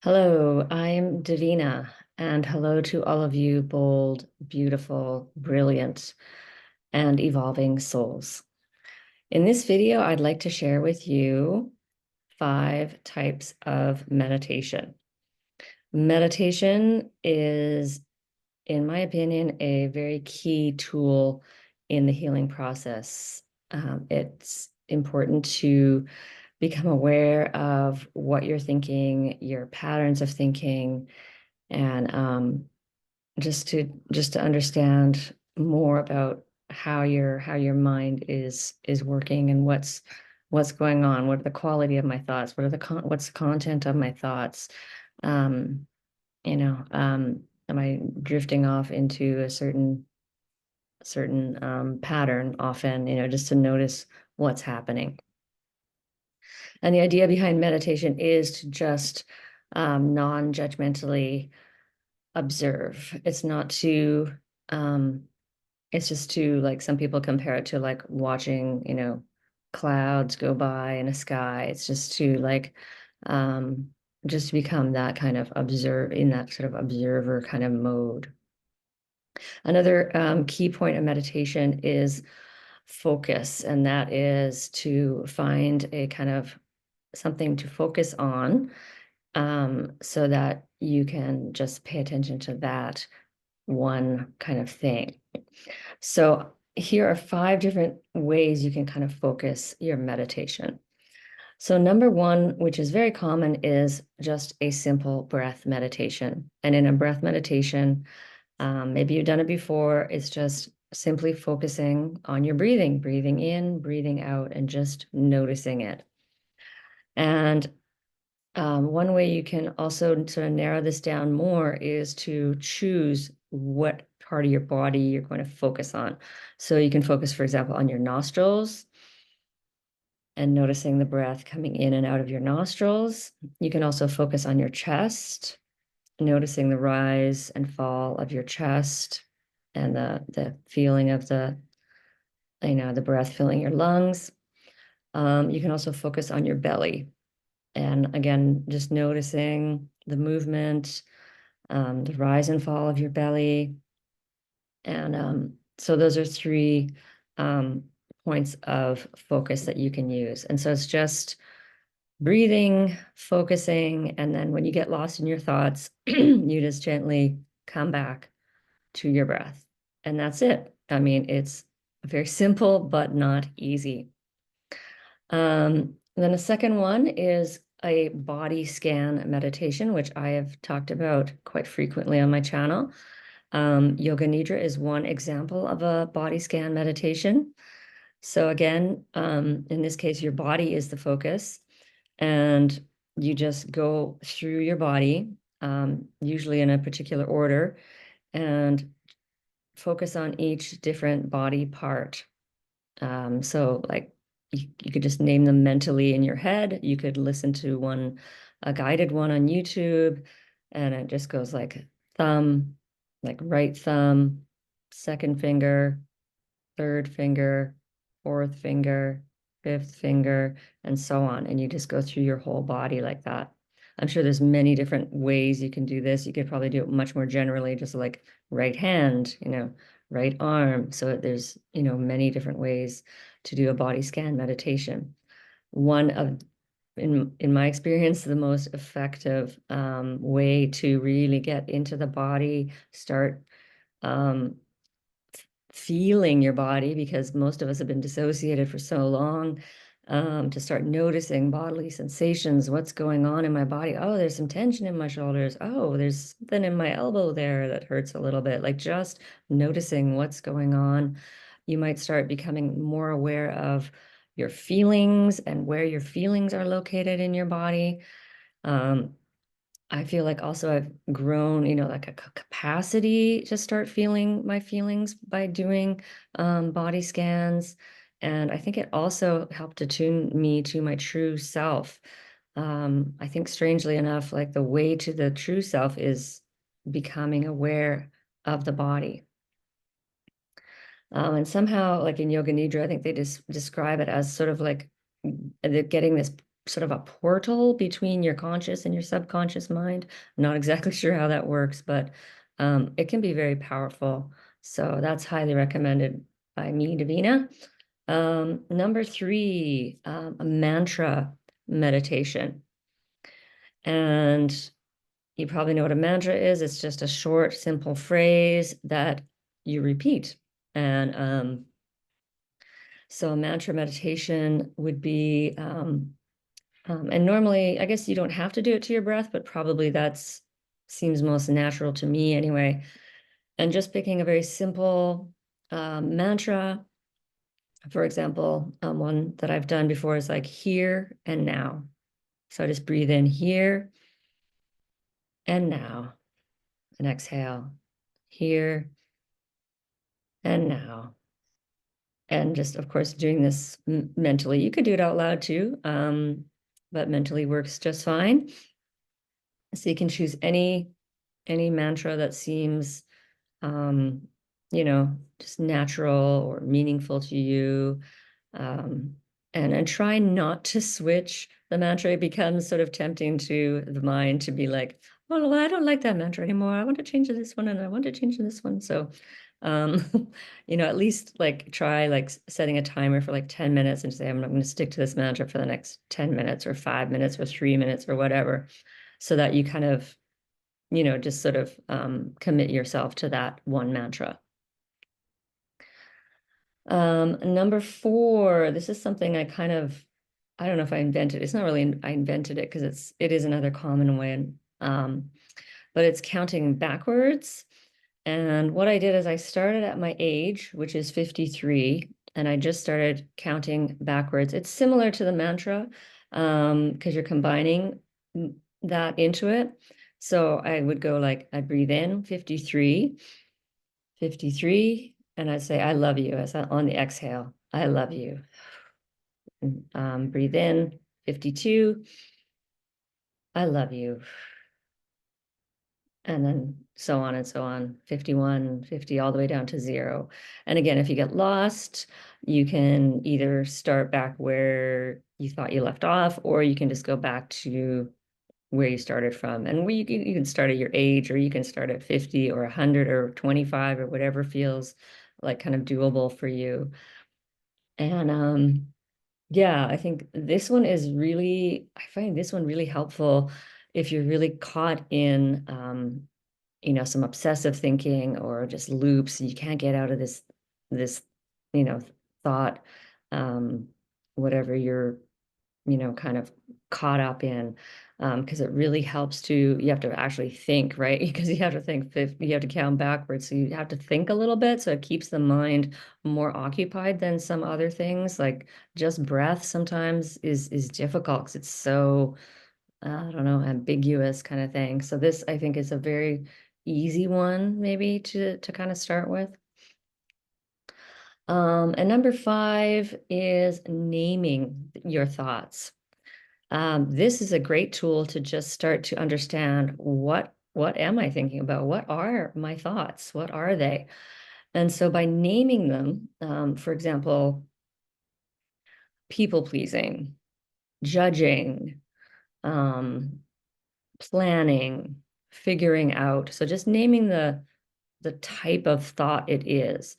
Hello, I'm Davina, and hello to all of you bold, beautiful, brilliant, and evolving souls. In this video, I'd like to share with you 5 types of meditation. Meditation is, in my opinion, a very key tool in the healing process. It's important to become aware of what you're thinking, your patterns of thinking, and just to understand more about how your mind is working and what's going on. What are the quality of my thoughts? What's the content of my thoughts? Um, am I drifting off into a certain pattern often? Just to notice what's happening. And the idea behind meditation is to just non-judgmentally observe. It's just to, like, some people compare it to like watching, clouds go by in a sky. It's just to um just become that kind of in that sort of observer kind of mode. Another key point of meditation is focus, and that is to find a kind of something to focus on, so that you can just pay attention to that one kind of thing. So here are 5 different ways you can kind of focus your meditation. So number one, which is very common, is just a simple breath meditation. And in a breath meditation, maybe you've done it before, it's just simply focusing on your breathing in, breathing out, and just noticing it. And one way you can also sort of narrow this down more is to choose what part of your body you're going to focus on. So you can focus, for example, on your nostrils and noticing the breath coming in and out of your nostrils. You can also focus on your chest, noticing the rise and fall of your chest and the feeling of the breath filling your lungs. You can also focus on your belly. And again, just noticing the movement, the rise and fall of your belly. And so those are 3 points of focus that you can use. And so it's just breathing, focusing, and then when you get lost in your thoughts, you just gently come back to your breath. And that's it. I mean, it's very simple, but not easy. Then a second one is a body scan meditation, which I have talked about quite frequently on my channel. Yoga Nidra is one example of a body scan meditation. So again, in this case, your body is the focus, and you just go through your body, usually in a particular order, and focus on each different body part. So like you could just name them mentally in your head. You could listen to a guided one on YouTube, and it just goes like thumb, like right thumb, second finger, third finger, fourth finger, fifth finger, and so on. And you just go through your whole body like that. I'm sure there's many different ways you can do this. You could probably do it much more generally, just like right hand, right arm. So there's, many different ways to do a body scan meditation. One of, in my experience, the most effective way to really get into the body, start um, feeling your body, because most of us have been dissociated for so long, to start noticing bodily sensations. What's going on in my body? Oh, there's some tension in my shoulders. Oh, there's something in my elbow there that hurts a little bit. Like, just noticing what's going on. You might start becoming more aware of your feelings and where your feelings are located in your body. I feel like also I've grown, like a capacity to start feeling my feelings by doing body scans. And I think it also helped attune me to my true self. I think, strangely enough, like, the way to the true self is becoming aware of the body. And somehow, like in Yoga Nidra, I think they just describe it as sort of like they're getting this sort of a portal between your conscious and your subconscious mind. I'm not exactly sure how that works, but it can be very powerful. So that's highly recommended by me, Davina. Number three, a mantra meditation. And you probably know what a mantra is. It's just a short, simple phrase that you repeat. And so a mantra meditation would be, and normally, I guess you don't have to do it to your breath, but probably that's seems most natural to me anyway. And just picking a very simple mantra. For example, one that I've done before is like here and now. So I just breathe in here and now, and exhale here and now. And just, of course, doing this mentally. You could do it out loud too, but mentally works just fine. So you can choose any mantra that seems, um, just natural or meaningful to you. Um, and try not to switch the mantra. It becomes sort of tempting to the mind to be like, well, I don't like that mantra anymore. I want to change to this one and I want to change to this one. So, at least like try like setting a timer for like 10 minutes and say, I'm going to stick to this mantra for the next 10 minutes or 5 minutes or 3 minutes or whatever, so that you kind of, just sort of commit yourself to that one mantra. Number four, this is something I don't know if I invented. It's not really, I invented it because it is another common way. But it's counting backwards. And what I did is I started at my age, which is 53, and I just started counting backwards. It's similar to the mantra, because you're combining that into it. So I would go like, I'd breathe in 53, 53, and I'd say, I love you as on the exhale. I love you. Breathe in 52. I love you. And then so on and so on, 51, 50, all the way down to 0. And again, if you get lost, you can either start back where you thought you left off, or you can just go back to where you started from. And you can start at your age, or you can start at 50 or 100 or 25 or whatever feels like kind of doable for you. And yeah, I think this one is really, I find this one really helpful if you're really caught in some obsessive thinking or just loops. You can't get out of this thought, um, whatever you're, kind of caught up in, because it really helps you have to actually think, right? Because you have to think 50, you have to count backwards. So you have to think a little bit. So it keeps the mind more occupied than some other things. Like just breath sometimes is difficult because it's so, I don't know, ambiguous kind of thing. So this, I think, is a very easy one maybe to kind of start with. And number five is naming your thoughts. This is a great tool to just start to understand what am I thinking about? What are my thoughts? What are they? And so by naming them, for example, people pleasing, judging, um, planning, figuring out. So just naming the type of thought it is.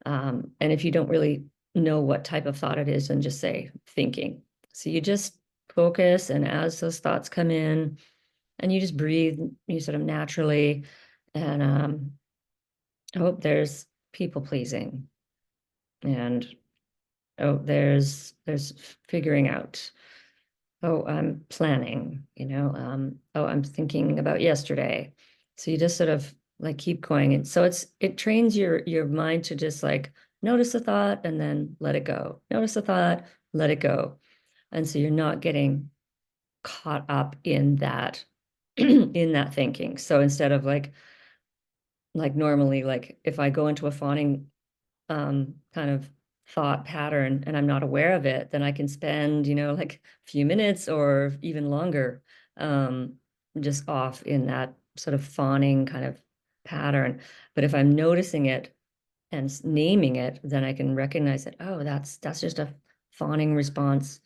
And if you don't really know what type of thought it is, then just say thinking. So you just focus, and as those thoughts come in, and you just breathe, you sort of naturally, and oh, there's people pleasing, and oh, there's figuring out. Oh, I'm planning, oh, I'm thinking about yesterday. So you just sort of like keep going. And so it trains your mind to just like notice a thought and then let it go. Notice a thought, let it go. And so you're not getting caught up in that in that thinking. So instead of like normally, like if I go into a fawning kind of thought pattern and I'm not aware of it, then I can spend, like a few minutes or even longer, just off in that sort of fawning kind of pattern. But if I'm noticing it and naming it, then I can recognize that, oh, that's just a fawning response.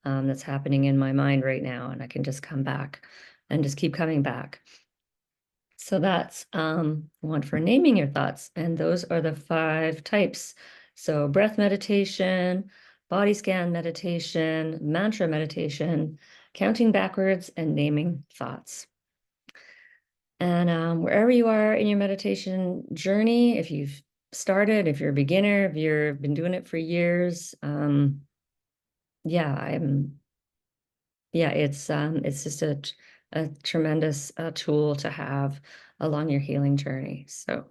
that's happening in my mind right now, and I can just come back and just keep coming back. So that's one for naming your thoughts, and those are the 5 types. So breath meditation, body scan meditation, mantra meditation, counting backwards, and naming thoughts. And wherever you are in your meditation journey, if you've started, if you're a beginner, if you've been doing it for years, yeah, it's just a tremendous tool to have along your healing journey. So,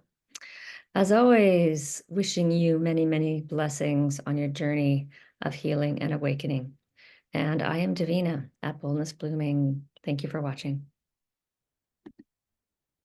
as always, wishing you many, many blessings on your journey of healing and awakening. And I am Davina at Boldness Blooming. Thank you for watching.